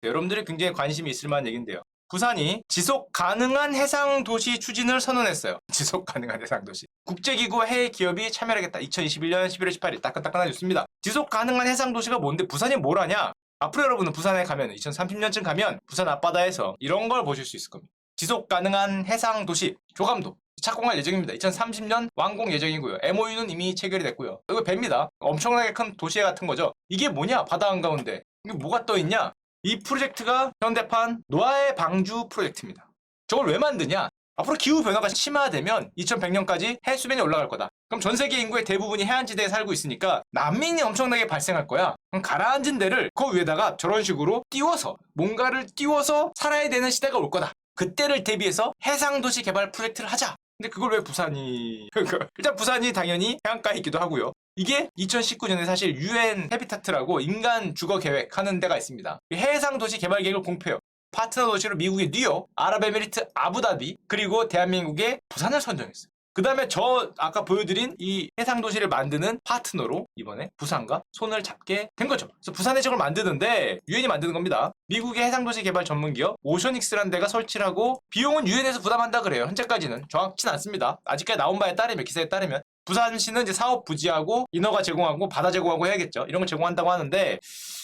여러분들이 굉장히 관심이 있을 만한 얘기인데요. 부산이 지속 가능한 해상 도시 추진을 선언했어요. 지속 가능한 해상 도시. 국제기구와 해외 기업이 참여하겠다. 2021년 11월 18일 따끈따끈하게 좋습니다. 지속 가능한 해상 도시가 뭔데 부산이 뭘 하냐? 앞으로 여러분은 부산에 가면 2030년쯤 가면 부산 앞바다에서 이런 걸 보실 수 있을 겁니다. 지속 가능한 해상 도시 조감도 착공할 예정입니다. 2030년 완공 예정이고요. MOU는 이미 체결이 됐고요. 이거 뱀니다. 엄청나게 큰 도시에 같은 거죠. 이게 뭐냐? 바다 한가운데. 이게 뭐가 떠 있냐? 이 프로젝트가 현대판 노아의 방주 프로젝트입니다. 저걸 왜 만드냐? 앞으로 기후변화가 심화되면 2100년까지 해수면이 올라갈 거다. 그럼 전 세계 인구의 대부분이 해안지대에 살고 있으니까 난민이 엄청나게 발생할 거야. 그럼 가라앉은 데를 그 위에다가 저런 식으로 띄워서 뭔가를 띄워서 살아야 되는 시대가 올 거다. 그때를 대비해서 해상도시 개발 프로젝트를 하자. 근데 그걸 왜 부산이 일단 부산이 당연히 해안가에 있기도 하고요. 이게 2019년에 사실 UN 해비타트라고 인간 주거 계획 하는 데가 있습니다. 해상도시 개발 계획을 공표해요. 파트너 도시로 미국의 뉴욕, 아랍에미리트 아부다비, 그리고 대한민국의 부산을 선정했어요. 그 다음에 저 아까 보여드린 이 해상도시를 만드는 파트너로 이번에 부산과 손을 잡게 된 거죠. 그래서 부산에 저걸 만드는데 유엔이 만드는 겁니다. 미국의 해상도시 개발 전문기업 오션익스라는 데가 설치를 하고 비용은 유엔에서 부담한다 그래요. 현재까지는 정확치는 않습니다. 아직까지 나온 바에 따르면 기사에 따르면 부산시는 이제 사업 부지하고 인허가 제공하고 바다 제공하고 해야겠죠. 이런 걸 제공한다고 하는데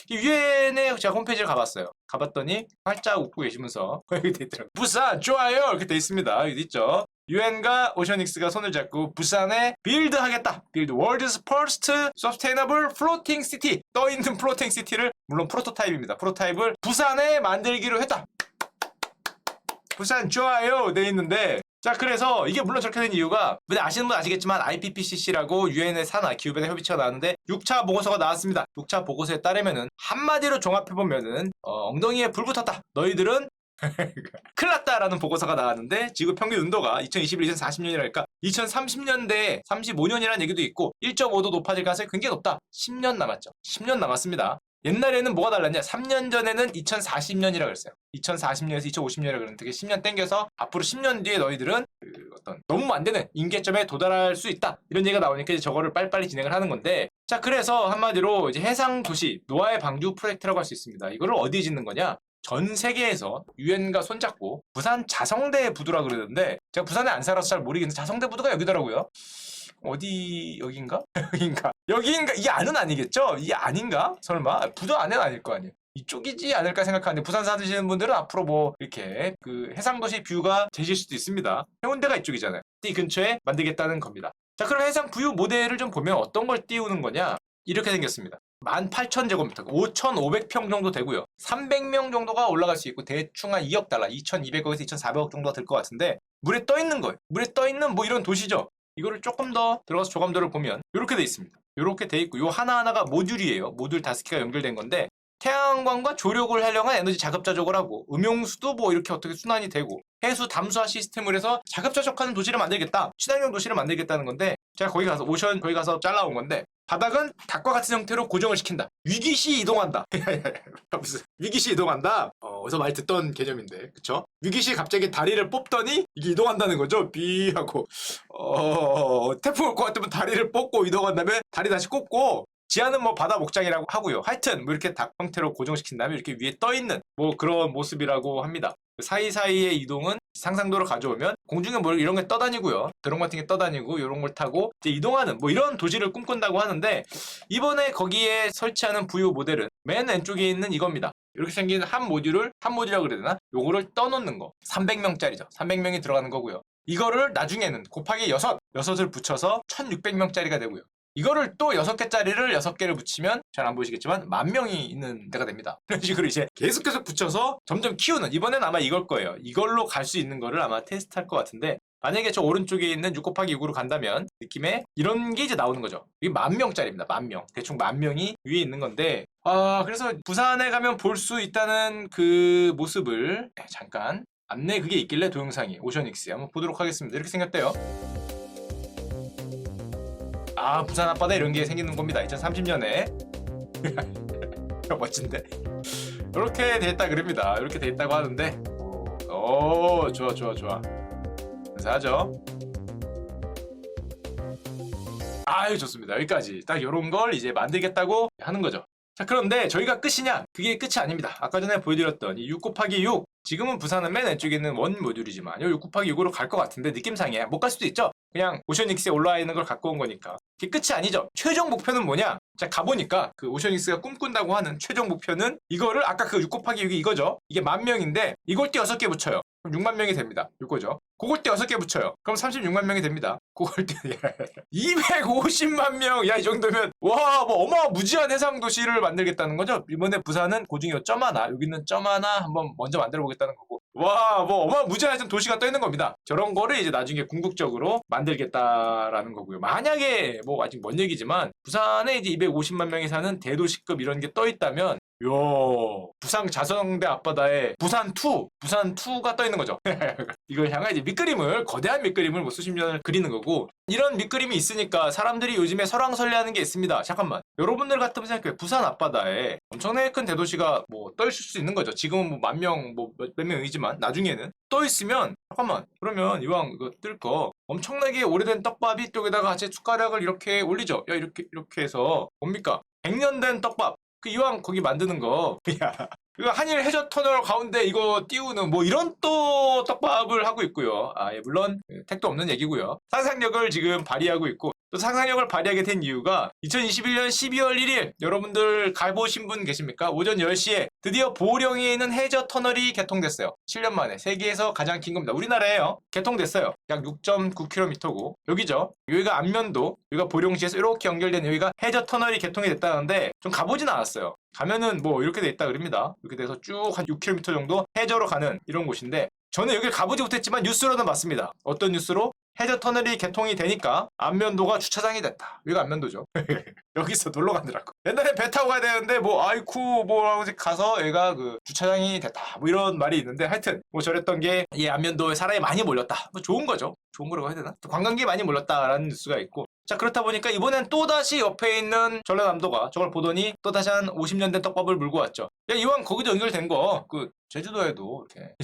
유엔의 제가 홈페이지를 가봤어요. 가봤더니 활짝 웃고 계시면서 여기 돼 있더라고요. 부산 좋아요 이렇게 돼 있습니다. 여기 있죠. 유엔과 오션익스가 손을 잡고 부산에 빌드하겠다. 빌드 월드's first sustainable floating city. 떠있는 플로팅 시티를 물론 프로토타입입니다. 프로토타입을 부산에 만들기로 했다. 부산 좋아요 돼 있는데 자 그래서 이게 물론 저렇게 된 이유가 근데 아시는 분 아시겠지만 IPCC라고 유엔의 산하 기후변화 협의체가 나왔는데 6차 보고서가 나왔습니다. 6차 보고서에 따르면은 한마디로 종합해보면은 엉덩이에 불 붙었다. 너희들은 큰일 났다라는 보고서가 나왔는데 지구 평균 온도가 2021, 2040년이랄까 2030년대에 35년이라는 얘기도 있고 1.5도 높아질 가능성이 굉장히 높다. 10년 남았죠. 10년 남았습니다. 옛날에는 뭐가 달랐냐? 3년 전에는 2040년이라고 그랬어요. 2040년에서 2050년이라고 그랬는데 되게 10년 땡겨서 앞으로 10년 뒤에 너희들은 어떤 너무 안 되는 임계점에 도달할 수 있다. 이런 얘기가 나오니까 이제 저거를 빨리빨리 진행을 하는 건데 자 그래서 한마디로 이제 해상도시 노아의 방주 프로젝트라고 할 수 있습니다. 이거를 어디에 짓는 거냐? 전 세계에서 유엔과 손잡고 부산 자성대 부두라 그러는데 제가 부산에 안 살아서 잘 모르겠는데 자성대 부두가 여기더라고요. 어디 여긴가? 여기인가? 이게 안은 아니겠죠? 이게 아닌가? 설마? 부두 안은 아닐 거 아니에요. 이쪽이지 않을까 생각하는데 부산 사시는 분들은 앞으로 뭐 이렇게 그 해상도시 뷰가 되실 수도 있습니다. 해운대가 이쪽이잖아요. 이 근처에 만들겠다는 겁니다. 자 그럼 해상 부유 모델을 좀 보면 어떤 걸 띄우는 거냐? 이렇게 생겼습니다. 18,000제곱미터, 5,500평 정도 되고요. 300명 정도가 올라갈 수 있고 대충 한 2억 달러, 2,200억에서 2,400억 정도가 될 것 같은데 물에 떠 있는 거예요. 물에 떠 있는 뭐 이런 도시죠. 이거를 조금 더 들어가서 조감도를 보면 이렇게 돼 있습니다. 이렇게 돼 있고 요 하나하나가 모듈이에요. 모듈 5개가 연결된 건데 태양광과 조력을 활용한 에너지 자급자족을 하고 음용수도 뭐 이렇게 어떻게 순환이 되고 해수 담수화 시스템을 해서 자급자족하는 도시를 만들겠다. 친환경 도시를 만들겠다는 건데 제가 거기 가서 오션 거기 가서 잘라온 건데 바닥은 닭과 같은 형태로 고정을 시킨다. 위기시 이동한다. 무슨 위기시 이동한다? 어디서 많이 듣던 개념인데 그쵸? 위기시 갑자기 다리를 뽑더니 이게 이동한다는 거죠. 비 하고 태풍 올 것 같으면 다리를 뽑고 이동한 다음에 다리 다시 꽂고 지하는 뭐 바다 목장이라고 하고요. 하여튼 뭐 이렇게 닭 형태로 고정시킨 다음에 이렇게 위에 떠있는 뭐 그런 모습이라고 합니다. 사이사이의 이동은 상상도로 가져오면 공중에 뭐 이런 게 떠다니고요. 드론 같은 게 떠다니고 이런 걸 타고 이제 이동하는 뭐 이런 도시를 꿈꾼다고 하는데 이번에 거기에 설치하는 부유 모델은 맨 왼쪽에 있는 이겁니다. 이렇게 생긴 한 모듈이라고 그래야 되나? 요거를 떠놓는 거. 300명짜리죠. 300명이 들어가는 거고요. 이거를 나중에는 곱하기 6을 붙여서 1600명짜리가 되고요. 이거를 또 6개짜리를 6개를 붙이면 잘 안 보이시겠지만 10,000명이 있는 데가 됩니다. 그런 식으로 이제 계속 붙여서 점점 키우는 이번엔 아마 이걸 거예요. 이걸로 갈 수 있는 거를 아마 테스트할 것 같은데 만약에 저 오른쪽에 있는 6 곱하기 6으로 간다면 느낌에 이런 게 이제 나오는 거죠. 이게 10,000명짜리입니다. 10,000명. 대충 10,000명이 위에 있는 건데 그래서 부산에 가면 볼 수 있다는 그 모습을 잠깐 안내 그게 있길래 동영상이 오션익스 한번 보도록 하겠습니다. 이렇게 생겼대요. 부산 앞바다에 이런 게 생기는 겁니다. 2030년에 멋진데 이렇게 돼 있다 그럽니다. 이렇게 돼 있다고 하는데 좋아 감사하죠. 좋습니다. 여기까지 딱 이런 걸 이제 만들겠다고 하는 거죠. 자, 그런데 저희가 끝이냐? 그게 끝이 아닙니다. 아까 전에 보여드렸던 이 6 곱하기 6, 지금은 부산은 맨 왼쪽에 있는 원 모듈이지만 이 6 곱하기 6으로 갈 것 같은데 느낌상에 못 갈 수도 있죠. 그냥 오션닉스에 올라와 있는 걸 갖고 온 거니까. 그게 끝이 아니죠. 최종 목표는 뭐냐? 자, 가보니까 그 오션닉스가 꿈꾼다고 하는 최종 목표는 이거를 아까 그 6 곱하기 6이 이거죠. 이게 10,000명인데 이걸 때 6개 붙여요. 그럼 6만 명이 됩니다. 이거죠. 그걸 때 6개 붙여요. 그럼 36만 명이 됩니다. 그걸 때 250만 명. 야, 이 정도면 와, 뭐 어마무지한 해상 도시를 만들겠다는 거죠. 이번에 부산은 고중이 점 하나, 여기는 점 하나 한번 먼저 만들어 보겠다는 거고. 와, 뭐 어마무지한 도시가 떠 있는 겁니다. 저런 거를 이제 나중에 궁극적으로 만들겠다라는 거고요. 만약에 뭐 아직 먼 얘기지만 부산에 이제 250만 명이 사는 대도시급 이런 게 떠 있다면 부산 자성대 앞바다에 부산2가 떠 있는 거죠. 이걸 향한 이제 밑그림을, 거대한 밑그림을 뭐 수십 년을 그리는 거고, 이런 밑그림이 있으니까 사람들이 요즘에 설왕설래하는 게 있습니다. 잠깐만, 여러분들 같으면 생각해요. 부산 앞바다에 엄청나게 큰 대도시가 뭐 떠 있을 수 있는 거죠. 지금은 뭐 10,000명, 뭐 몇 명이지만 나중에는 떠 있으면, 잠깐만, 그러면 이왕 이거 뜰 거 엄청나게 오래된 떡밥이 쪽에다가 같이 숟가락을 이렇게 올리죠. 야, 이렇게 해서 뭡니까? 100년 된 떡밥. 그 이왕 거기 만드는 거, 야, 이거 한일 해저 터널 가운데 이거 띄우는 뭐 이런 또 떡밥을 하고 있고요. 아, 예, 물론 택도 없는 얘기고요. 상상력을 지금 발휘하고 있고, 또 상상력을 발휘하게 된 이유가 2021년 12월 1일 여러분들 가보신 분 계십니까? 오전 10시에 드디어 보령에 있는 해저 터널이 개통됐어요. 7년 만에 세계에서 가장 긴 겁니다. 우리나라에요. 개통됐어요. 약 6.9km고 여기죠. 여기가 안면도, 여기가 보령시에서 이렇게 연결된 여기가 해저 터널이 개통이 됐다는데 좀 가보진 않았어요. 가면은 뭐 이렇게 돼 있다 그럽니다. 이렇게 돼서 쭉 한 6km 정도 해저로 가는 이런 곳인데, 저는 여기를 가보지 못했지만 뉴스로는 봤습니다. 어떤 뉴스로? 해저 터널이 개통이 되니까 안면도가 주차장이 됐다. 여기가 안면도죠. 여기서 놀러 가느라고. 옛날에 배 타고 가야 되는데 뭐 아이쿠 뭐라고 가서 얘가 그 주차장이 됐다. 뭐 이런 말이 있는데, 하여튼 뭐 저랬던 게 이 안면도에 사람이 많이 몰렸다. 뭐 좋은 거죠. 좋은 거라고 해야 되나? 관광객이 많이 몰렸다라는 뉴스가 있고. 자, 그렇다 보니까 이번엔 또다시 옆에 있는 전라남도가 저걸 보더니 또다시 한 50년 된 떡밥을 물고 왔죠. 야, 이왕 거기도 연결된 거 그 제주도에도 이렇게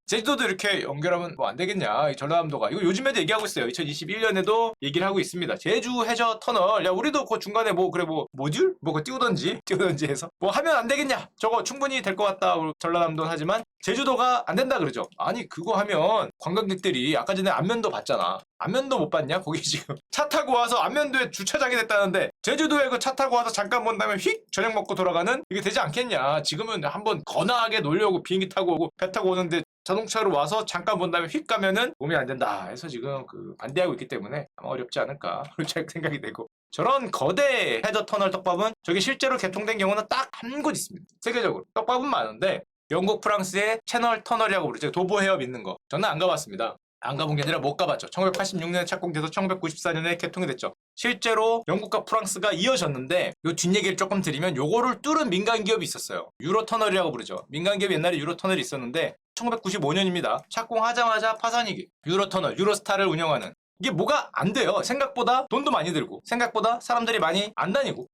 제주도도 이렇게 연결하면 뭐 안 되겠냐, 이 전라남도가. 이거 요즘에도 얘기하고 있어요. 2021년에도 얘기를 하고 있습니다. 제주 해저 터널, 야, 우리도 그 중간에 뭐 그래 뭐 모듈 뭐 그 띄우던지 해서 뭐 하면 안 되겠냐, 저거 충분히 될 것 같다 전라남도는. 하지만 제주도가 안 된다 그러죠. 아니, 그거 하면 관광객들이 아까 전에 안면도 봤잖아. 안면도 못 봤냐? 거기 지금 차 타고 와서 안면도에 주차장이 됐다는데, 제주도에 그 차 타고 와서 잠깐 본 다음에 휙 저녁 먹고 돌아가는, 이게 되지 않겠냐. 지금은 한번 거나하게 놀려고 비행기 타고 오고 배 타고 오는데 자동차로 와서 잠깐 본 다음에 휙 가면은 몸이 안 된다 해서 지금 그 반대하고 있기 때문에 아마 어렵지 않을까 그렇게 생각이 되고, 저런 거대 해저 터널 떡밥은 저게 실제로 개통된 경우는 딱 한 곳 있습니다. 세계적으로 떡밥은 많은데 영국 프랑스의 채널 터널이라고 부르죠. 도보 해협 있는 거. 저는 안 가봤습니다. 안 가본 게 아니라 못 가봤죠. 1986년에 착공돼서 1994년에 개통이 됐죠. 실제로 영국과 프랑스가 이어졌는데, 요 뒷얘기를 조금 드리면 요거를 뚫은 민간 기업이 있었어요. 유로터널이라고 부르죠. 민간 기업이 옛날에 유로터널이 있었는데 1995년입니다. 착공하자마자 파산이기. 유로터널, 유로스타를 운영하는. 이게 뭐가 안 돼요. 생각보다 돈도 많이 들고, 생각보다 사람들이 많이 안 다니고,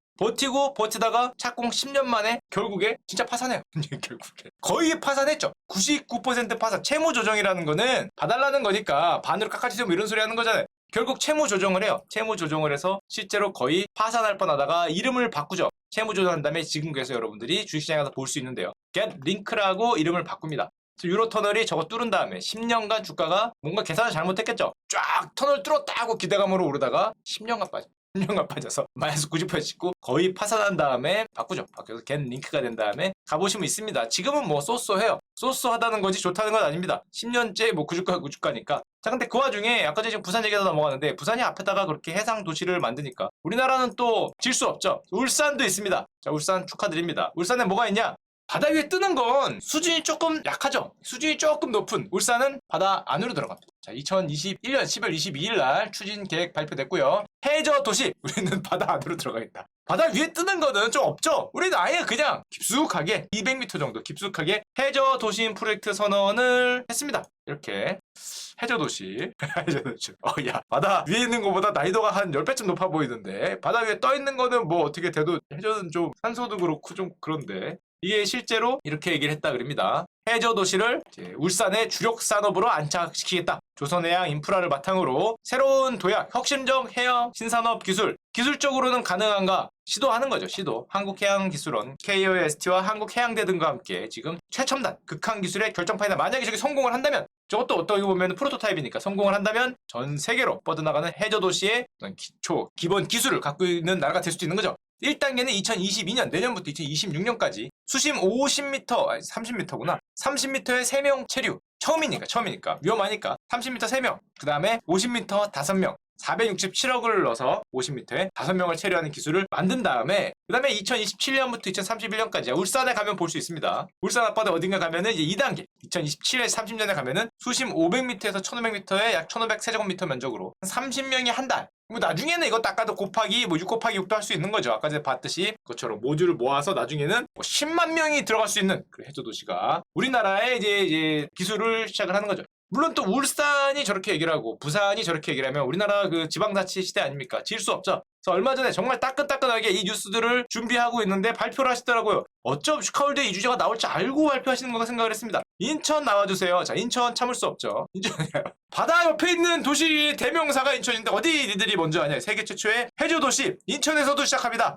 버티다가 착공 10년 만에 결국에 진짜 파산해요. 결국에 거의 파산했죠. 99% 파산. 채무 조정이라는 거는 봐달라는 거니까 반으로 깎아주세요 뭐 이런 소리 하는 거잖아요. 결국 채무 조정을 해요. 채무 조정을 해서 실제로 거의 파산할 뻔하다가 이름을 바꾸죠. 채무 조정한 다음에 지금 그래서 여러분들이 주식시장에서 볼 수 있는데요. 겟링크라고 이름을 바꿉니다. 유로터널이 저거 뚫은 다음에 10년간 주가가 뭔가 계산을 잘못했겠죠. 쫙 터널 뚫었다 하고 기대감으로 오르다가 10년간 빠져. 10년간 빠져서 마이너스 90% 찍고 거의 파산한 다음에 바꾸죠. 바뀌어서 겟 링크가 된 다음에 가보시면 있습니다. 지금은 뭐 쏘쏘해요. 쏘쏘하다는 거지 좋다는 건 아닙니다. 10년째 뭐 구주가니까. 자, 근데 그 와중에 아까 전에 지금 부산 얘기하다 넘어가는데, 부산이 앞에다가 그렇게 해상 도시를 만드니까 우리나라는 또 질 수 없죠. 울산도 있습니다. 자, 울산 축하드립니다. 울산에 뭐가 있냐? 바다 위에 뜨는 건 수준이 조금 약하죠. 수준이 조금 높은 울산은 바다 안으로 들어갑니다. 자, 2021년 10월 22일 날 추진 계획 발표됐고요. 해저 도시, 우리는 바다 안으로 들어가 있다. 바다 위에 뜨는 거는 좀 없죠. 우리는 아예 그냥 깊숙하게 200m 정도 깊숙하게 해저 도시인 프로젝트 선언을 했습니다. 이렇게 해저 도시. 야, 바다 위에 있는 것보다 난이도가 한 10배쯤 높아 보이던데, 바다 위에 떠 있는 거는 뭐 어떻게 돼도 해저는 좀 산소도 그렇고 좀 그런데, 이게 실제로 이렇게 얘기를 했다 그럽니다. 해저 도시를 울산의 주력 산업으로 안착시키겠다. 조선해양 인프라를 바탕으로 새로운 도약, 혁신적 해양 신산업 기술, 기술적으로는 가능한가? 시도하는 거죠. 시도. 한국해양기술원, KOST와 한국해양대 등과 함께 지금 최첨단 극한 기술의 결정판이다. 만약에 저게 성공을 한다면, 저것도 어떻게 보면 프로토타입이니까 성공을 한다면 전 세계로 뻗어나가는 해저도시의 어떤 기본 기술을 갖고 있는 나라가 될 수도 있는 거죠. 1단계는 2022년, 내년부터 2026년까지 수심 50m, 아니 30m구나. 30m의 3명 체류. 처음이니까. 위험하니까. 30m 3명. 그 다음에 50m 5명. 467억을 넣어서 50m에 5명을 체류하는 기술을 만든 다음에, 그 다음에 2027년부터 2031년까지 울산에 가면 볼 수 있습니다. 울산 앞바다 어딘가 가면은 이제 2단계 2027년에서 30년에 가면은 수심 500m에서 1500m에 약 1500세제곱미터 면적으로 30명이 한 달. 뭐 나중에는 이거 닦아도 곱하기 6 곱하기 6도 할 수 있는 거죠. 아까 전에 봤듯이 그것처럼 모듈을 모아서 나중에는 10만 명이 들어갈 수 있는 그 해저도시가 우리나라에 이제 기술을 시작을 하는 거죠. 물론 또 울산이 저렇게 얘기를 하고 부산이 저렇게 얘기를 하면 우리나라 그 지방자치 시대 아닙니까? 질 수 없죠. 그래서 얼마 전에 정말 따끈따끈하게 이 뉴스들을 준비하고 있는데 발표를 하시더라고요. 어쩜 슈카월드 이주제가 나올지 알고 발표하시는 건가 생각을 했습니다. 인천 나와주세요. 자, 인천 참을 수 없죠. 인천 바다 옆에 있는 도시 대명사가 인천인데 어디 니들이 먼저 하냐. 세계 최초의 해저도시 인천에서도 시작합니다.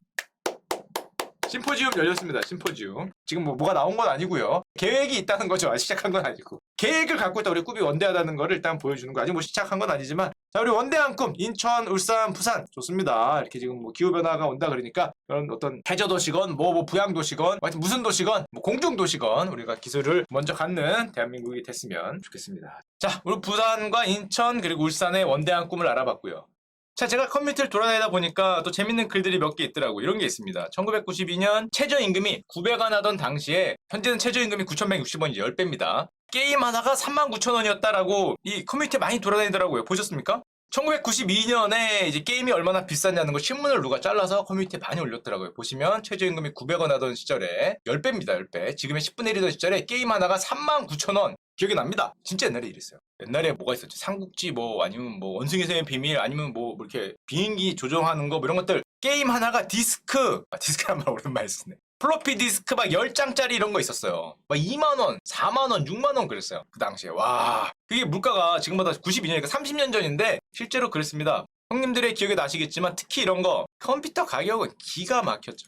심포지움 열렸습니다. 심포지움. 지금 뭐가 나온 건 아니고요. 계획이 있다는 거죠. 시작한 건 아니고. 계획을 갖고 있다. 우리 꿈이 원대하다는 거를 일단 보여주는 거. 아직 뭐 시작한 건 아니지만, 자, 우리 원대한 꿈 인천, 울산, 부산 좋습니다. 이렇게 지금 뭐 기후 변화가 온다 그러니까 그런 어떤 해저 도시건 뭐 부양 도시건 하여튼 무슨 도시건 뭐 공중 도시건 우리가 기술을 먼저 갖는 대한민국이 됐으면 좋겠습니다. 자, 우리 부산과 인천 그리고 울산의 원대한 꿈을 알아봤고요. 자, 제가 커뮤니티를 돌아다니다 보니까 또 재밌는 글들이 몇 개 있더라고요. 이런 게 있습니다. 1992년 최저임금이 900원 하던 당시에 현재는 최저임금이 9,160원이죠. 10배입니다. 게임 하나가 39,000원이었다라고 이 커뮤니티에 많이 돌아다니더라고요. 보셨습니까? 1992년에 이제 게임이 얼마나 비쌌냐는 거 신문을 누가 잘라서 커뮤니티에 많이 올렸더라고요. 보시면 최저임금이 900원 하던 시절에 10배입니다. 10배. 지금의 10분의 1이던 시절에 게임 하나가 39,000원. 기억이 납니다. 진짜 옛날에 이랬어요. 옛날에 뭐가 있었지? 삼국지 뭐 아니면 뭐 원숭이 새의 비밀 아니면 뭐 이렇게 비행기 조종하는 거 뭐 이런 것들. 게임 하나가 디스크란 말 오랜만에 쓰네. 플로피 디스크 막 10장짜리 이런 거 있었어요. 막 2만원, 4만원, 6만원 그랬어요. 그 당시에. 와. 그게 물가가 지금보다 92년이니까 30년 전인데 실제로 그랬습니다. 형님들의 기억에 나시겠지만 특히 이런 거 컴퓨터 가격은 기가 막혔죠.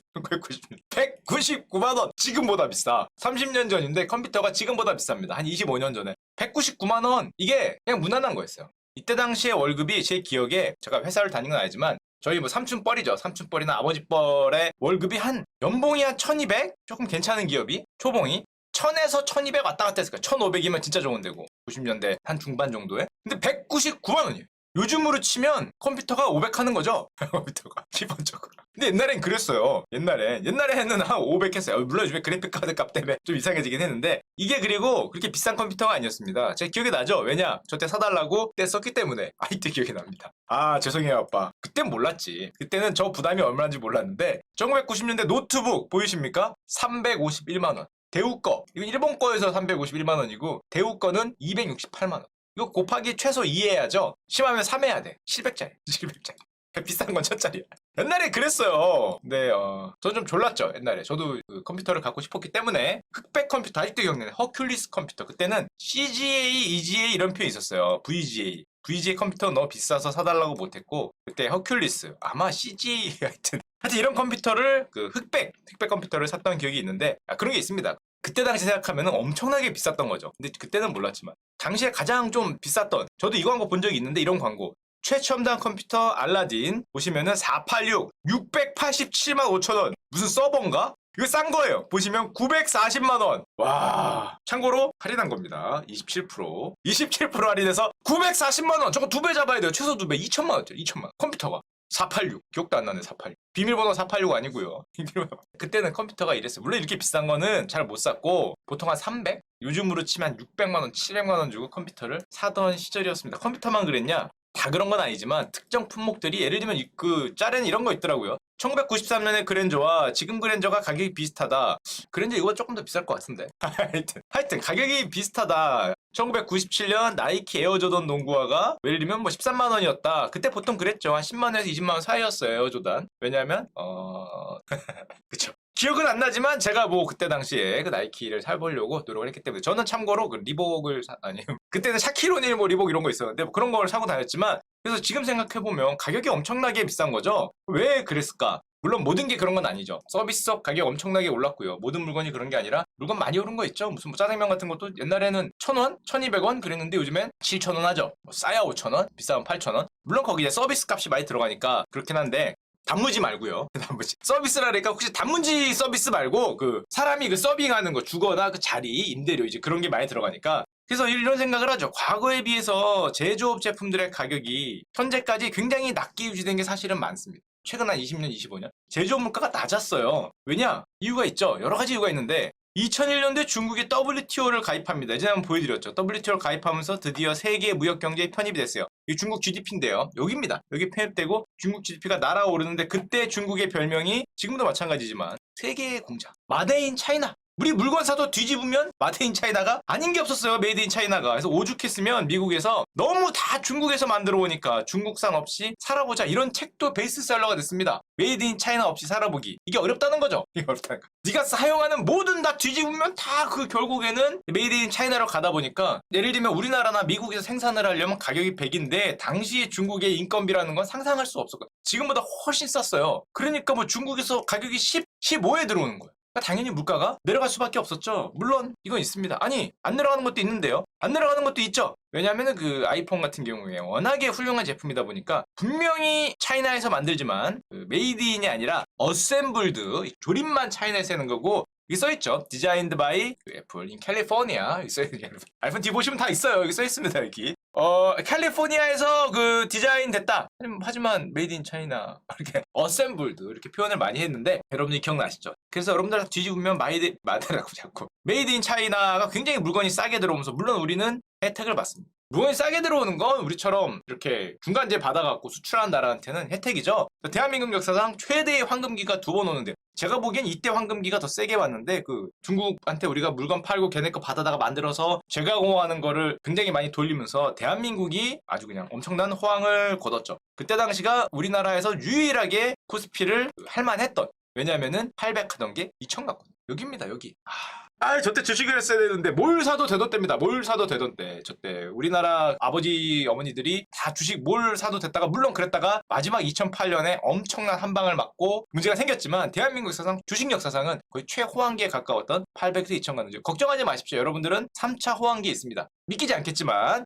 199만원. 지금보다 비싸. 30년 전인데 컴퓨터가 지금보다 비쌉니다. 한 25년 전에. 199만원. 이게 그냥 무난한 거였어요. 이때 당시에 월급이 제 기억에 제가 회사를 다닌 건 아니지만 저희 뭐 삼촌뻘이죠. 삼촌뻘이나 아버지뻘의 월급이 한 연봉이 한 1200? 조금 괜찮은 기업이 초봉이 1000에서 1200 왔다 갔다 했을 거예요. 1500이면 진짜 좋은 데고 90년대 한 중반 정도에. 근데 199만 원이에요. 요즘으로 치면 컴퓨터가 500 하는 거죠. 컴퓨터가 기본적으로. 근데 옛날엔 그랬어요. 옛날에는 한 500 했어요. 물론 요즘에 그래픽카드 값 때문에 좀 이상해지긴 했는데 이게 그리고 그렇게 비싼 컴퓨터가 아니었습니다. 제 기억이 나죠? 왜냐? 저 때 사달라고 그때 썼기 때문에 아이때 기억이 납니다. 아, 죄송해요 아빠. 그땐 몰랐지. 그때는 저 부담이 얼마인지 몰랐는데 1990년대 노트북 보이십니까? 351만 원. 대우 거. 이건 일본 거에서 351만 원이고 대우 거는 268만 원. 이거 곱하기 최소 2 해야죠. 심하면 3 해야 돼. 700짜리. 700짜리. 비싼 건 1000짜리야. 옛날에 그랬어요. 근데 저는 좀 졸랐죠. 옛날에. 저도 그 컴퓨터를 갖고 싶었기 때문에 흑백 컴퓨터 아직도 기억나네. 허큘리스 컴퓨터. 그때는 CGA, EGA 이런 표현이 있었어요. VGA. VGA 컴퓨터 너무 비싸서 사달라고 못했고 그때 허큘리스. 아마 CGA 하여튼 이런 컴퓨터를 그 흑백 컴퓨터를 샀던 기억이 있는데 그런 게 있습니다. 그때 당시 생각하면 엄청나게 비쌌던 거죠. 근데 그때는 몰랐지만 당시에 가장 좀 비쌌던 저도 이 광고 본 적이 있는데 이런 광고 최첨단 컴퓨터 알라딘 보시면은 486 687만 5천원 무슨 서버인가? 이거 싼 거예요. 보시면 940만원. 와. 참고로 할인한 겁니다. 27% 할인해서 940만원. 저거 2배 잡아야 돼요. 최소 2배. 2천만원짜리. 2천만. 컴퓨터가. 486. 기억도 안 나네, 486. 비밀번호 486 아니고요. 그때는 컴퓨터가 이랬어요. 물론 이렇게 비싼 거는 잘 못 샀고 보통 한 300? 요즘으로 치면 600만원, 700만원 주고 컴퓨터를 사던 시절이었습니다. 컴퓨터만 그랬냐? 다 그런 건 아니지만 특정 품목들이 예를 들면 그 짤에는 이런 거 있더라고요. 1993년에 그랜저와 지금 그랜저가 가격이 비슷하다. 그랜저 이거 조금 더 비쌀 것 같은데. 하여튼 가격이 비슷하다. 1997년 나이키 에어조던 농구화가 예를 들면 뭐 13만 원이었다. 그때 보통 그랬죠. 한 10만 원에서 20만 원 사이였어요, 에어조단. 왜냐면 그쵸. 기억은 안 나지만 제가 뭐 그때 당시에 그 나이키를 사보려고 노력을 했기 때문에 저는 참고로 그 리복을 아니 그때는 샤키로닐 뭐 리복 이런 거 있었는데 뭐 그런 걸 사고 다녔지만 그래서 지금 생각해보면 가격이 엄청나게 비싼 거죠. 왜 그랬을까? 물론 모든 게 그런 건 아니죠. 서비스업 가격 엄청나게 올랐고요. 모든 물건이 그런 게 아니라 물건 많이 오른 거 있죠. 무슨 뭐 짜장면 같은 것도 옛날에는 1,000원? 1,200원 그랬는데 요즘엔 7,000원 하죠. 뭐 싸야 5,000원, 비싸면 8,000원. 물론 거기에 서비스 값이 많이 들어가니까 그렇긴 한데 단무지 말고요. 단무지. 서비스라니까 혹시 단무지 서비스 말고 그 사람이 그 서빙하는 거 주거나 그 자리, 임대료 이제 그런 게 많이 들어가니까 그래서 이런 생각을 하죠. 과거에 비해서 제조업 제품들의 가격이 현재까지 굉장히 낮게 유지된 게 사실은 많습니다. 최근 한 20년, 25년 제조업 물가가 낮았어요. 왜냐? 이유가 있죠. 여러 가지 이유가 있는데 2001년도에 중국이 WTO를 가입합니다. 예전에 한번 보여드렸죠. WTO를 가입하면서 드디어 세계 무역경제에 편입이 됐어요. 이 중국 GDP인데요. 여기입니다. 여기 편입되고 중국 GDP가 날아오르는데 그때 중국의 별명이 지금도 마찬가지지만 세계의 공장. 마데인 차이나. 우리 물건 사도 뒤집으면 마데인 차이나가 아닌 게 없었어요. 메이드 인 차이나가. 그래서 오죽했으면 미국에서 너무 다 중국에서 만들어 오니까 중국산 없이 살아보자 이런 책도 베스트셀러가 됐습니다. 메이드 인 차이나 없이 살아보기. 이게 어렵다는 거죠. 이게 어렵다는 거. 네가 사용하는 모든 다 뒤집으면 다 그 결국에는 메이드 인 차이나로 가다 보니까 예를 들면 우리나라나 미국에서 생산을 하려면 가격이 100인데 당시에 중국의 인건비라는 건 상상할 수 없었거든요. 지금보다 훨씬 쌌어요. 그러니까 뭐 중국에서 가격이 10, 15에 들어오는 거예요. 그러니까 당연히 물가가 내려갈 수밖에 없었죠. 물론 이건 있습니다. 아니 안 내려가는 것도 있는데요. 안 내려가는 것도 있죠. 왜냐하면 그 아이폰 같은 경우에 워낙에 훌륭한 제품이다 보니까 분명히 차이나에서 만들지만 그 메이드인이 아니라 어셈블드 조립만 차이나에서 하는 거고 여기 써있죠. 디자인드 바이 애플 인 캘리포니아. 여기 써있죠. 아이폰 뒤 보시면 다 있어요. 여기 써있습니다. 여기. 캘리포니아에서 그 디자인 됐다. 하지만 메이드 인 차이나 이렇게 어셈블드 이렇게 표현을 많이 했는데 여러분들이 기억나시죠? 그래서 여러분들 뒤집으면 마데라고 자꾸 메이드 인 차이나가 굉장히 물건이 싸게 들어오면서 물론 우리는 혜택을 받습니다. 물건이 싸게 들어오는 건 우리처럼 이렇게 중간재 받아갖고 수출하는 나라한테는 혜택이죠. 대한민국 역사상 최대의 황금기가 2번 오는데 제가 보기엔 이때 황금기가 더 세게 왔는데 그 중국한테 우리가 물건 팔고 걔네 거 받아다가 만들어서 제가공하는 거를 굉장히 많이 돌리면서 대한민국이 아주 그냥 엄청난 호황을 거뒀죠. 그때 당시가 우리나라에서 유일하게 코스피를 할만했던 왜냐면은 800 하던 게 2000 갔거든요. 여기입니다. 여기. 저때 주식을 했어야 되는데 뭘 사도 되던 때입니다. 뭘 사도 되던 때. 저때 우리나라 아버지 어머니들이 다 주식 뭘 사도 됐다가 물론 그랬다가 마지막 2008년에 엄청난 한 방을 맞고 문제가 생겼지만 대한민국 역사상 주식 역사상은 거의 최호황기에 가까웠던 800에서 2000 가는 중. 걱정하지 마십시오. 여러분들은 3차 호황기에 있습니다. 믿기지 않겠지만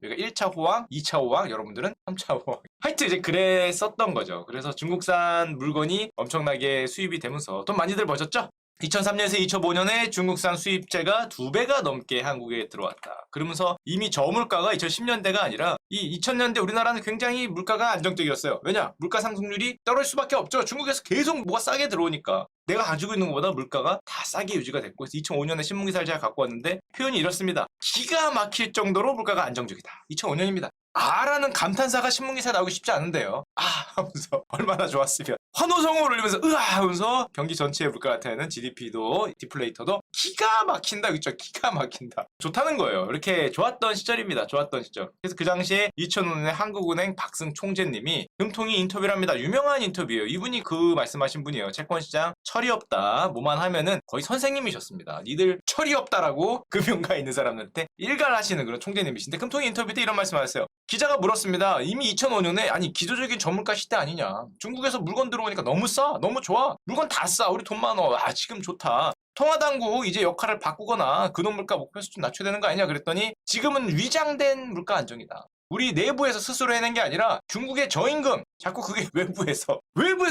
여기가 1차 호황, 2차 호황, 여러분들은 3차 호황. 하여튼 이제 그랬었던 거죠. 그래서 중국산 물건이 엄청나게 수입이 되면서 돈 많이들 버셨죠? 2003년에서 2005년에 중국산 수입재가 2배가 넘게 한국에 들어왔다. 그러면서 이미 저물가가 2010년대가 아니라 이 2000년대 우리나라는 굉장히 물가가 안정적이었어요. 왜냐? 물가 상승률이 떨어질 수밖에 없죠. 중국에서 계속 뭐가 싸게 들어오니까. 내가 가지고 있는 것보다 물가가 다 싸게 유지가 됐고 그래서 2005년에 신문기사를 제가 갖고 왔는데 표현이 이렇습니다. 기가 막힐 정도로 물가가 안정적이다. 2005년입니다. 라는 감탄사가 신문기사에 나오기 쉽지 않은데요. 하면서 얼마나 좋았으면 환호성을 울리면서 하면서 경기 전체의 물가 나타내는 GDP도 디플레이터도 기가 막힌다. 그쵸? 기가 막힌다. 좋다는 거예요. 이렇게 좋았던 시절입니다. 좋았던 시절. 그래서 그 당시에 2005년에 한국은행 박승 총재님이 금통위 인터뷰를 합니다. 유명한 인터뷰예요. 이분이 그 말씀하신 분이에요. 채권시장 철이 없다. 뭐만 하면은 거의 선생님이셨습니다. 니들 철이 없다라고 금융가에 있는 사람들한테 일갈하시는 그런 총재님이신데 금통위 인터뷰 때 이런 말씀하셨어요. 기자가 물었습니다. 이미 2005년에 아니 기조적인 저물가 시대 아니냐. 중국에서 물건 들어오니까 너무 싸. 너무 좋아. 물건 다 싸. 우리 돈 많어. 지금 좋다. 통화당국 이제 역할을 바꾸거나 근원물가 목표 수준 낮춰야 되는 거 아니냐 그랬더니 지금은 위장된 물가 안정이다. 우리 내부에서 스스로 해낸 게 아니라 중국의 저임금 자꾸 그게 외부에서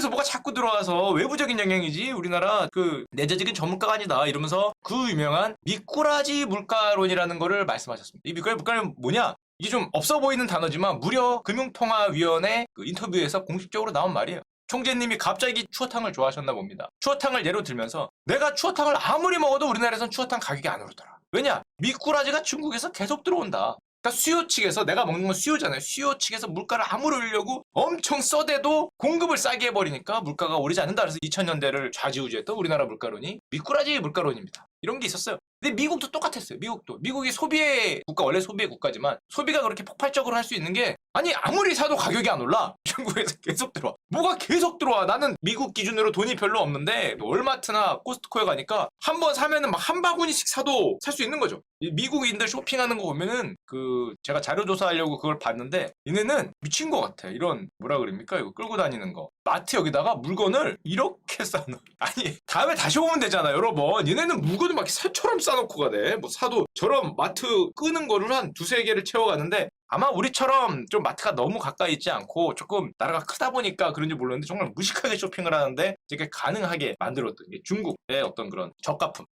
뭐가 자꾸 들어와서 외부적인 영향이지 우리나라 그 내재적인 저물가가 아니다 이러면서 그 유명한 미꾸라지 물가론이라는 거를 말씀하셨습니다. 이 미꾸라지 물가는 뭐냐? 이게 좀 없어 보이는 단어지만 무려 금융통화위원회 그 인터뷰에서 공식적으로 나온 말이에요. 총재님이 갑자기 추어탕을 좋아하셨나 봅니다. 추어탕을 예로 들면서 내가 추어탕을 아무리 먹어도 우리나라에선 추어탕 가격이 안 오르더라. 왜냐? 미꾸라지가 중국에서 계속 들어온다. 그러니까 수요 측에서 내가 먹는 건 수요잖아요. 수요 측에서 물가를 아무리 올리려고 엄청 써대도 공급을 싸게 해버리니까 물가가 오르지 않는다. 그래서 2000년대를 좌지우지했던 우리나라 물가론이 미꾸라지 물가론입니다. 이런 게 있었어요. 근데 미국도 똑같았어요. 미국이 소비의 국가, 원래 소비의 국가지만 소비가 그렇게 폭발적으로 할 수 있는 게 아니 아무리 사도 가격이 안 올라. 중국에서 계속 들어와. 뭐가 계속 들어와. 나는 미국 기준으로 돈이 별로 없는데 월마트나 코스트코에 가니까 한 번 사면은 막 한 바구니씩 사도 살 수 있는 거죠. 이 미국인들 쇼핑하는 거 보면은 제가 자료 조사하려고 그걸 봤는데 얘네는 미친 것 같아. 이런 뭐라 그럽니까? 이거 끌고 다니는 거. 마트 여기다가 물건을 이렇게 싸놓. 아니 다음에 다시 오면 되잖아 여러 번. 얘네는 물건을 막 새처럼 싸놓고 가네. 뭐 사도 저런 마트 끄는 거를 한 두세 개를 채워가는데 아마 우리처럼 좀 마트가 너무 가까이 있지 않고 조금 나라가 크다 보니까 그런지 몰랐는데 정말 무식하게 쇼핑을 하는데 이게 가능하게 만들었던 게 중국의 어떤 그런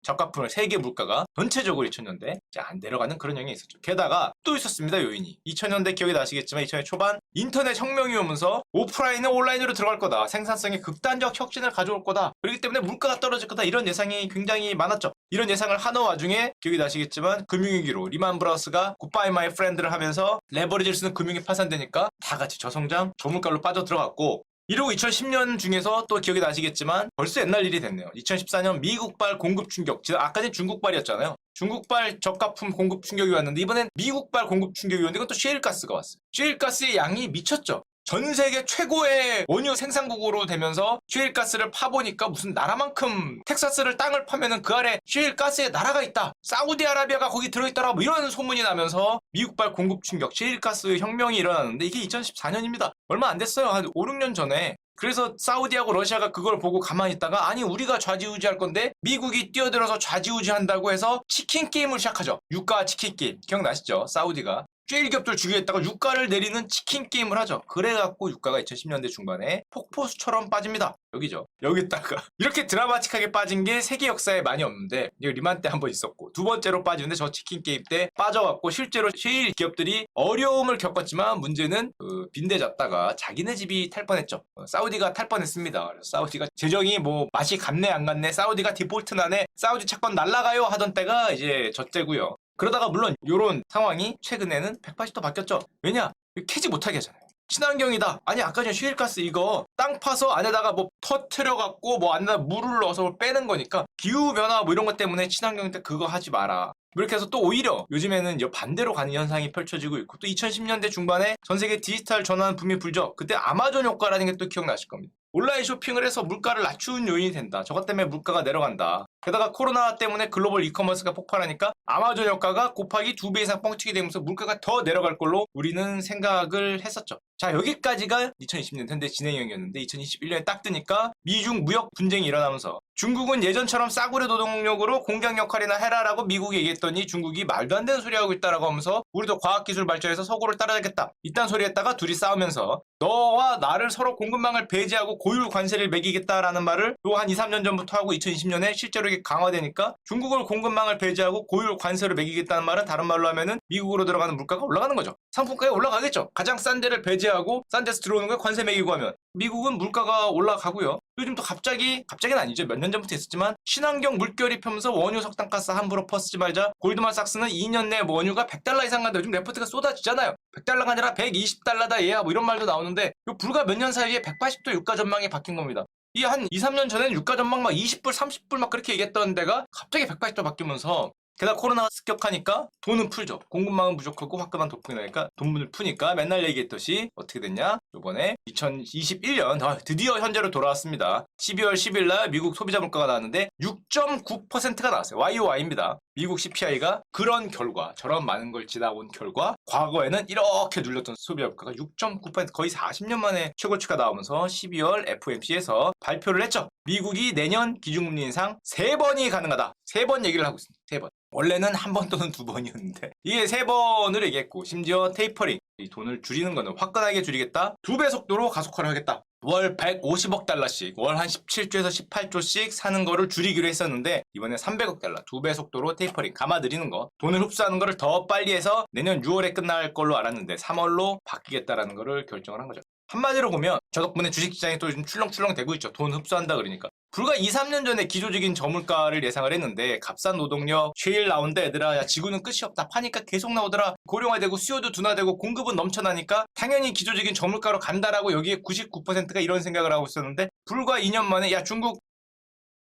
저가품을 세계 물가가 전체적으로 2000년대 안 내려가는 그런 영향이 있었죠. 게다가 또 있었습니다 요인이. 2000년대 기억이 나시겠지만 2000년 초반 인터넷 혁명이 오면서 오프라인은 온라인으로 들어갈 거다. 생산성에 극단적 혁신을 가져올 거다. 그렇기 때문에 물가가 떨어질 거다. 이런 예상이 굉장히 많았죠. 이런 예상을 하는 와중에 기억이 나시겠지만 금융위기로 리만 브라더스가 굿바이 마이 프렌드를 하면서 레버리지를 쓰는 금융이 파산되니까 다 같이 저성장, 저물가로 빠져들어갔고 이러고 2010년 중에서 또 기억이 나시겠지만 벌써 옛날 일이 됐네요. 2014년 미국발 공급 충격. 아까는 중국발이었잖아요. 중국발 저가품 공급 충격이 왔는데 이번엔 미국발 공급 충격이 왔는데 이건 또 셰일가스가 왔어요. 셰일가스의 양이 미쳤죠. 전 세계 최고의 원유 생산국으로 되면서 셰일가스를 파보니까 무슨 나라만큼 텍사스를 땅을 파면은 그 아래 셰일가스의 나라가 있다. 사우디아라비아가 거기 들어있더라. 뭐 이런 소문이 나면서 미국발 공급 충격, 셰일가스 혁명이 일어났는데 이게 2014년입니다. 얼마 안 됐어요. 한 5, 6년 전에. 그래서 사우디하고 러시아가 그걸 보고 가만히 있다가 아니 우리가 좌지우지할 건데 미국이 뛰어들어서 좌지우지한다고 해서 치킨 게임을 시작하죠. 유가 치킨 게임. 기억나시죠? 사우디가. 셰일 기업들 죽이겠다고 유가를 내리는 치킨 게임을 하죠. 그래갖고 유가가 2010년대 중반에 폭포수처럼 빠집니다. 여기죠. 여기다가 이렇게 드라마틱하게 빠진 게 세계 역사에 많이 없는데 이거 리만 때 한 번 있었고 두 번째로 빠지는데 저 치킨 게임 때 빠져갖고 실제로 셰일 기업들이 어려움을 겪었지만 문제는 빈대졌다가 자기네 집이 탈 뻔했죠. 사우디가 탈 뻔했습니다. 그래서 사우디가 재정이 뭐 맛이 갔네 안 갔네 사우디가 디폴트 나네 사우디 채권 날라가요 하던 때가 이제 저 때고요. 그러다가 물론 이런 상황이 최근에는 180도 바뀌었죠. 왜냐? 캐지 못하게 하잖아요. 친환경이다. 아니 아까 전에 셰일가스 이거 땅 파서 안에다가 뭐 터트려갖고 뭐 안에다 물을 넣어서 빼는 거니까 기후변화 뭐 이런 것 때문에 친환경인데 그거 하지 마라. 이렇게 해서 또 오히려 요즘에는 반대로 가는 현상이 펼쳐지고 있고 또 2010년대 중반에 전 세계 디지털 전환 붐이 불죠. 그때 아마존 효과라는 게 또 기억나실 겁니다. 온라인 쇼핑을 해서 물가를 낮추는 요인이 된다. 저것 때문에 물가가 내려간다. 게다가 코로나 때문에 글로벌 이커머스가 폭발하니까 아마존 효과가 곱하기 2배 이상 뻥튀기 되면서 물가가 더 내려갈 걸로 우리는 생각을 했었죠. 자 여기까지가 2020년 현대 진행형이었는데 2021년에 딱 뜨니까 미중 무역 분쟁이 일어나면서 중국은 예전처럼 싸구려 노동력으로 공장 역할이나 해라라고 미국이 얘기했더니 중국이 말도 안 되는 소리 하고 있다라고 하면서 우리도 과학기술 발전해서 서구를 따라야겠다. 이딴 소리 했다가 둘이 싸우면서 너와 나를 서로 공급망을 배제하고 고율 관세를 매기겠다라는 말을 또 한 2, 3년 전부터 하고 2020년에 실제로 이게 강화되니까 중국을 공급망을 배제하고 고율 관세를 매기겠다는 말은 다른 말로 하면은 미국으로 들어가는 물가가 올라가는 거죠. 상품가가 올라가겠죠. 가장 싼 데를 배제하고 싼 데서 들어오는 거에 관세 매기고 하면 미국은 물가가 올라가고요. 요즘 또 갑자기는 아니죠. 몇 년 전부터 있었지만 친환경 물결이 펴면서 원유 석탄가스 함부로 퍼쓰지 말자. 골드만삭스는 2년 내 원유가 $100 이상 간다. 요즘 레포트가 쏟아지잖아요. $100가 아니라 $120다 얘야 뭐 이런 말도 나오는데 불과 몇 년 사이에 180도 유가 전망이 바뀐 겁니다. 이 한 2, 3년 전에는 유가 전망 막 20불, 30불 막 그렇게 얘기했던 데가 갑자기 180도 바뀌면서 게다가 코로나가 습격하니까 돈은 풀죠. 공급망은 부족하고 화끈한 도풍이 나니까 돈을 푸니까 맨날 얘기했듯이 어떻게 됐냐? 이번에 2021년 드디어 현재로 돌아왔습니다. 12월 10일 날 미국 소비자 물가가 나왔는데 6.9%가 나왔어요. YOY입니다. 미국 CPI가 그런 결과 저런 많은 걸 지나온 결과 과거에는 이렇게 눌렸던 소비자 물가가 6.9% 거의 40년 만에 최고치가 나오면서 12월 FOMC에서 발표를 했죠. 미국이 내년 기준금리 인상 3번이 가능하다. 3번 얘기를 하고 있습니다. 3번. 원래는 한 번 또는 2번이었는데 이게 3번을 얘기했고 심지어 테이퍼링 이 돈을 줄이는 거는 화끈하게 줄이겠다. 2배 속도로 가속화를 하겠다. 월 150억 달러씩 월 한 17조에서 18조씩 사는 거를 줄이기로 했었는데 이번에 300억 달러 2배 속도로 테이퍼링 감아들이는 거 돈을 흡수하는 거를 더 빨리 해서 내년 6월에 끝날 걸로 알았는데 3월로 바뀌겠다라는 거를 결정을 한 거죠. 한마디로 보면 저 덕분에 주식시장이 또 요즘 출렁출렁 되고 있죠. 돈 흡수한다 그러니까. 불과 2, 3년 전에 기조적인 저물가를 예상을 했는데 값싼 노동력 쉐일 나온다 얘들아 야 지구는 끝이 없다 파니까 계속 나오더라 고령화되고 수요도 둔화되고 공급은 넘쳐나니까 당연히 기조적인 저물가로 간다라고 여기에 99%가 이런 생각을 하고 있었는데 불과 2년 만에 야 중국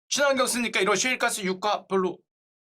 친환경 쓰니까 이런 쉐일가스 유가 별로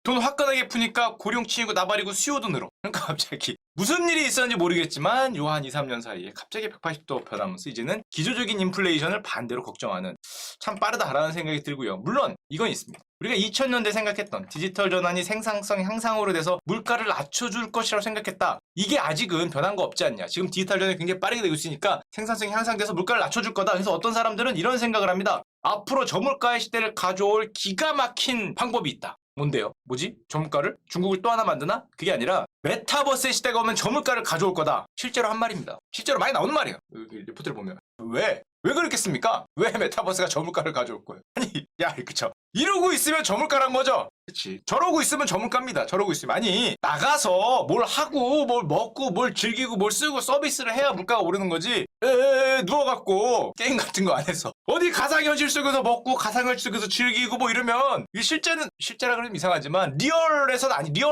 돈 화끈하게 푸니까 고령 치이고 나발이고 수요도 늘어. 그러니까 갑자기 무슨 일이 있었는지 모르겠지만 요 한 2, 3년 사이에 갑자기 180도 변하면서 이제는 기조적인 인플레이션을 반대로 걱정하는 참 빠르다라는 생각이 들고요. 물론 이건 있습니다. 우리가 2000년대 생각했던 디지털 전환이 생산성 향상으로 돼서 물가를 낮춰줄 것이라고 생각했다. 이게 아직은 변한 거 없지 않냐. 지금 디지털 전환이 굉장히 빠르게 되고 있으니까 생산성이 향상돼서 물가를 낮춰줄 거다. 그래서 어떤 사람들은 이런 생각을 합니다. 앞으로 저물가의 시대를 가져올 기가 막힌 방법이 있다. 뭔데요? 뭐지? 저물가를? 중국을 또 하나 만드나? 그게 아니라 메타버스의 시대가 오면 저물가를 가져올 거다. 실제로 한 말입니다. 실제로 많이 나오는 말이에요. 여기 리포트를 보면. 왜? 왜 그렇겠습니까? 왜 메타버스가 저물가를 가져올 거예요? 아니, 야, 그쵸. 이러고 있으면 저물가란 거죠? 그치. 저러고 있으면 저물가입니다. 저러고 있으면. 아니, 나가서 뭘 하고, 뭘 먹고, 뭘 즐기고, 뭘 쓰고 서비스를 해야 물가가 오르는 거지. 누워갖고, 게임 같은 거 안 해서. 어디 가상현실 속에서 먹고, 가상현실 속에서 즐기고, 뭐 이러면, 이게 실제라 그러면 이상하지만, 리얼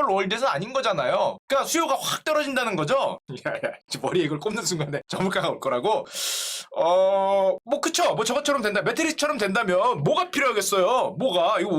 월드에서는 아닌 거잖아요. 그러니까 수요가 확 떨어진다는 거죠? 머리에 이걸 꼽는 순간에 저물가가 올 거라고? 뭐, 그쵸. 뭐 저것처럼 된다. 매트리스처럼 된다면, 뭐가 필요하겠어요? 뭐가? 이거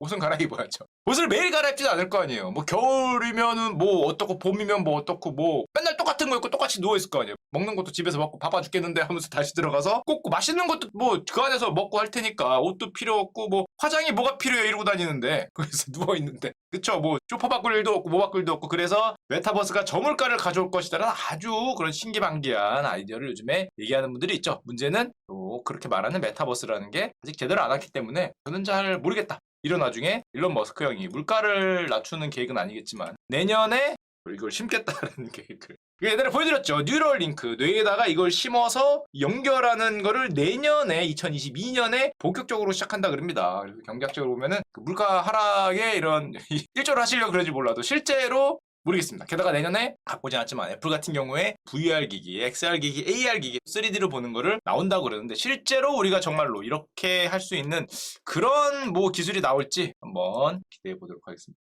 옷은 갈아입어야죠. 옷을 매일 갈아입지도 않을 거 아니에요. 뭐 겨울이면은 뭐 어떻고 봄이면 뭐 어떻고 뭐 맨날 똑같은 거 입고 똑같이 누워있을 거 아니에요. 먹는 것도 집에서 먹고 바빠 죽겠는데 하면서 다시 들어가서 꼭 맛있는 것도 뭐 그 안에서 먹고 할 테니까 옷도 필요 없고 뭐 화장이 뭐가 필요해 이러고 다니는데 그래서 누워있는데 그쵸 뭐 쇼파 바꿀 일도 없고 뭐 바꿀 일도 없고 그래서 메타버스가 저물가를 가져올 것이다라는 아주 그런 신기방기한 아이디어를 요즘에 얘기하는 분들이 있죠. 문제는 또 그렇게 말하는 메타버스라는 게 아직 제대로 안 왔기 때문에 저는 잘 모르겠다. 이런 와중에 일론 머스크 형이 물가를 낮추는 계획은 아니겠지만 내년에 이걸 심겠다라는 계획을 예전에 보여드렸죠. 뉴럴링크 뇌에다가 이걸 심어서 연결하는 거를 내년에 2022년에 본격적으로 시작한다 그럽니다. 그래서 경제학적으로 보면은 그 물가 하락에 이런 일조를 하시려고 그러지 몰라도 실제로 모르겠습니다. 게다가 내년에 바꾸지 않았지만 애플 같은 경우에 VR 기기, XR 기기, AR 기기 3D로 보는 거를 나온다고 그러는데 실제로 우리가 정말로 이렇게 할 수 있는 그런 뭐 기술이 나올지 한번 기대해 보도록 하겠습니다.